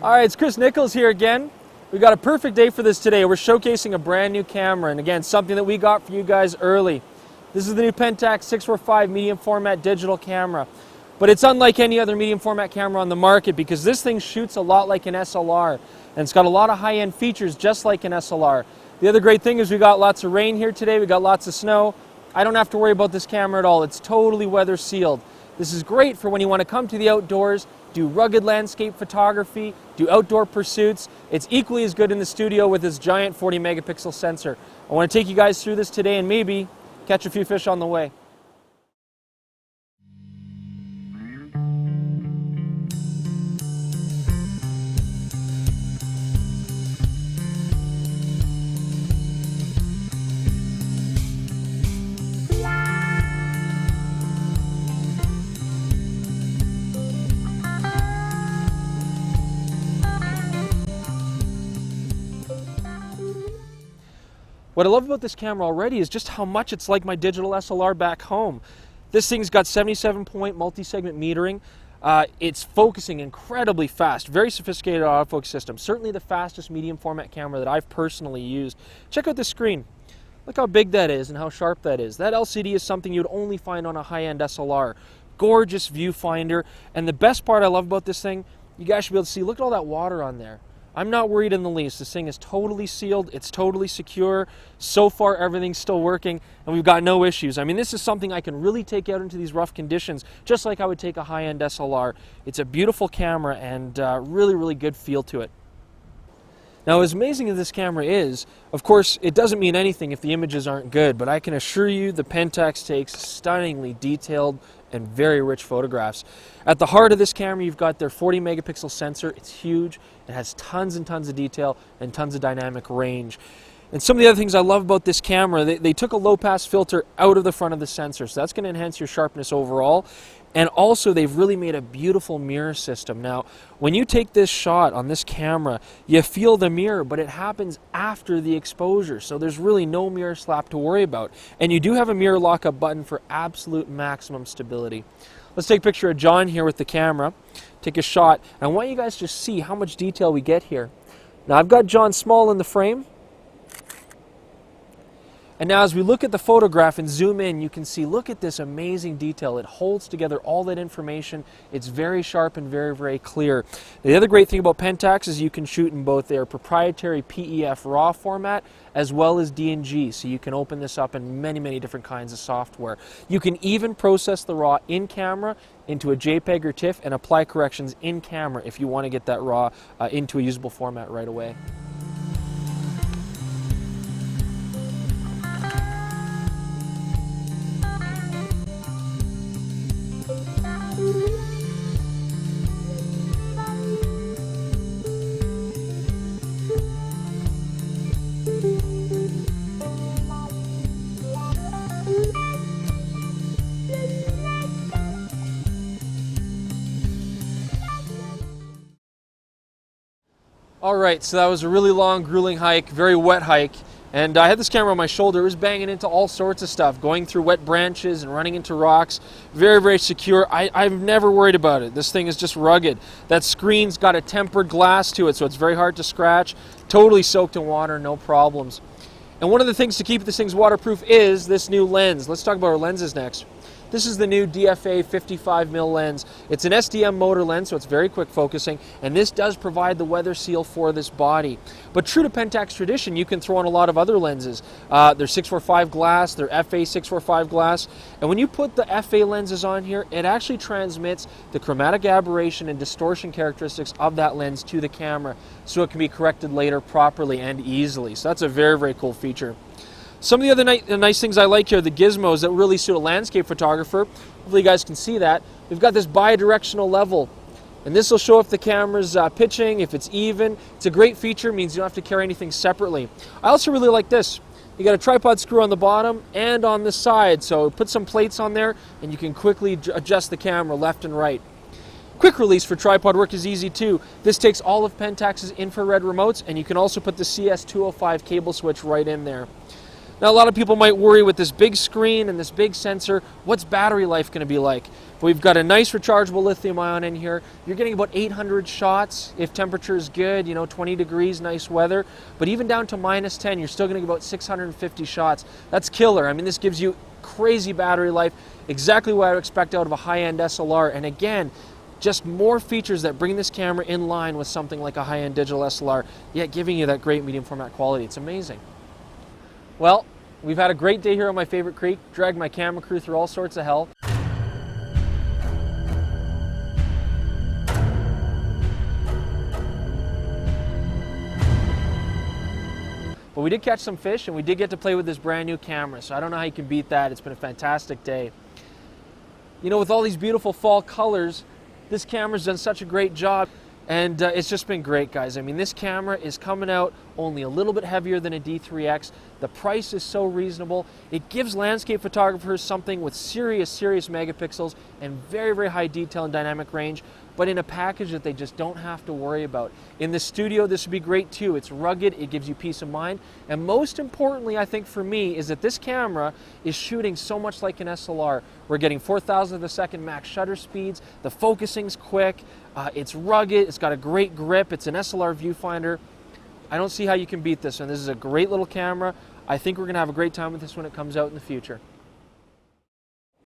All right, it's Chris Nichols here again. We got a perfect day for this today. We're showcasing a brand new camera, and again, something that we got for you guys early. This is the new Pentax 645 medium format digital camera. But it's unlike any other medium format camera on the market because this thing shoots a lot like an SLR, and it's got a lot of high-end features just like an SLR. The other great thing is we got lots of rain here today, we got lots of snow. I don't have to worry about this camera at all. It's totally weather sealed. This is great for when you want to come to the outdoors, do rugged landscape photography, do outdoor pursuits. It's equally as good in the studio with this giant 40 megapixel sensor. I want to take you guys through this today and maybe catch a few fish on the way. What I love about this camera already is just how much it's like my digital SLR back home. This thing's got 77-point multi-segment metering. It's focusing incredibly fast, very sophisticated autofocus system. Certainly the fastest medium format camera that I've personally used. Check out the screen. Look how big that is and how sharp that is. That LCD is something you'd only find on a high-end SLR. Gorgeous viewfinder, and the best part I love about this thing, you guys should be able to see, look at all that water on there. I'm not worried in the least. This thing is totally sealed, it's totally secure. So far everything's still working and we've got no issues. I mean, this is something I can really take out into these rough conditions, just like I would take a high-end SLR. It's a beautiful camera and really good feel to it. Now, as amazing as this camera is, of course, it doesn't mean anything if the images aren't good, but I can assure you the Pentax takes stunningly detailed and very rich photographs. At the heart of this camera, you've got their 40 megapixel sensor. It's huge. It has tons and tons of detail and tons of dynamic range. And some of the other things I love about this camera, they took a low-pass filter out of the front of the sensor, so that's going to enhance your sharpness overall. And also, they've really made a beautiful mirror system. Now, when you take this shot on this camera, you feel the mirror, but it happens after the exposure, so there's really no mirror slap to worry about. And you do have a mirror lockup button for absolute maximum stability. Let's take a picture of John here with the camera, take a shot, and I want you guys to see how much detail we get here. Now, I've got John small in the frame. And now as we look at the photograph and zoom in, you can see, look at this amazing detail. It holds together all that information. It's very sharp and very clear. The other great thing about Pentax is you can shoot in both their proprietary PEF RAW format as well as DNG, so you can open this up in many different kinds of software. You can even process the RAW in camera into a JPEG or TIFF and apply corrections in camera if you want to get that RAW into a usable format right away. All right, so that was a really long, grueling hike, very wet hike, and I had this camera on my shoulder. It was banging into all sorts of stuff, going through wet branches and running into rocks. Very secure. I've never worried about it. This thing is just rugged. That screen's got a tempered glass to it, so it's very hard to scratch. Totally soaked in water, no problems. And one of the things to keep this thing's waterproof is this new lens. Let's talk about our lenses next. This is the new DFA 55mm lens. It's an SDM motor lens, so it's very quick focusing, and this does provide the weather seal for this body. But true to Pentax tradition, you can throw in a lot of other lenses. They're 645 glass, they're FA 645 glass, and when you put the FA lenses on here, it actually transmits the chromatic aberration and distortion characteristics of that lens to the camera, so it can be corrected later properly and easily. So that's a very cool feature. Some of the other nice things I like here are the gizmos that really suit a landscape photographer. Hopefully you guys can see that. We've got this bi-directional level, and this will show if the camera's pitching, if it's even. It's a great feature, means you don't have to carry anything separately. I also really like this. You got a tripod screw on the bottom and on the side, so put some plates on there and you can quickly adjust the camera left and right. Quick release for tripod work is easy too. This takes all of Pentax's infrared remotes, and you can also put the CS205 cable switch right in there. Now, a lot of people might worry with this big screen and this big sensor, what's battery life going to be like? But we've got a nice rechargeable lithium ion in here. You're getting about 800 shots if temperature is good, 20 degrees, nice weather. But even down to -10, you're still getting about 650 shots. That's killer. I mean, this gives you crazy battery life, exactly what I would expect out of a high-end SLR. And again, just more features that bring this camera in line with something like a high-end digital SLR, yet giving you that great medium format quality. It's amazing. Well, we've had a great day here on my favorite creek, dragged my camera crew through all sorts of hell. But we did catch some fish and we did get to play with this brand new camera, so I don't know how you can beat that. It's been a fantastic day. With all these beautiful fall colors, this camera's done such a great job. And it's just been great, guys. I mean, this camera is coming out only a little bit heavier than a D3X. The price is so reasonable. It gives landscape photographers something with serious megapixels and very, very high detail and dynamic range, but in a package that they just don't have to worry about. In the studio, this would be great too. It's rugged, it gives you peace of mind, and most importantly, I think for me, is that this camera is shooting so much like an SLR. We're getting 4,000th of a second max shutter speeds, the focusing's quick, it's rugged, it's got a great grip, it's an SLR viewfinder. I don't see how you can beat this one. This is a great little camera. I think we're going to have a great time with this when it comes out in the future.